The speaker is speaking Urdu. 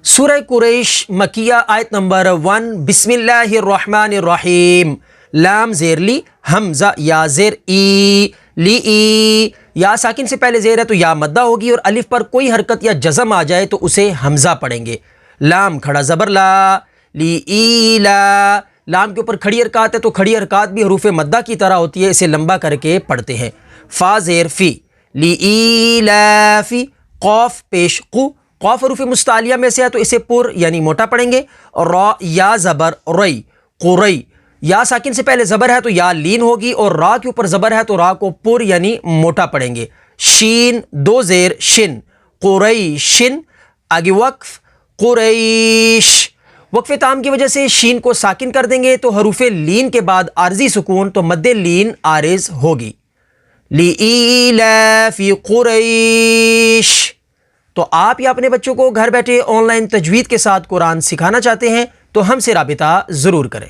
سورہ قریش مکیہ آیت نمبر 1 بسم اللہ الرحمن الرحیم. لام زیر لی، حمزہ یا زیر ای، لی ای. یا ساکن سے پہلے زیر ہے تو یا مدہ ہوگی، اور الف پر کوئی حرکت یا جزم آ جائے تو اسے حمزہ پڑھیں گے. لام کھڑا زبر لا، لی ای لا. لام کے اوپر کھڑی حرکات ہے تو کھڑی حرکات بھی حروف مدہ کی طرح ہوتی ہے، اسے لمبا کر کے پڑھتے ہیں. فا زیر فی، لی ای لا فی. قوف پیش قو، قوف حروف مستعلیہ میں سے ہے تو اسے پر یعنی موٹا پڑھیں گے. اور را یا زبر رئی، قرئی. یا ساکن سے پہلے زبر ہے تو یا لین ہوگی، اور را کے اوپر زبر ہے تو را کو پر یعنی موٹا پڑھیں گے. شین دو زیر شن، قریشن. آگے وقف قریش. وقف تام کی وجہ سے شین کو ساکن کر دیں گے تو حروف لین کے بعد عارضی سکون تو مد لین عارض ہوگی. لِإِيلَافِ قُرَيْشٍ. تو آپ یا اپنے بچوں کو گھر بیٹھے آن لائن تجوید کے ساتھ قرآن سکھانا چاہتے ہیں تو ہم سے رابطہ ضرور کریں.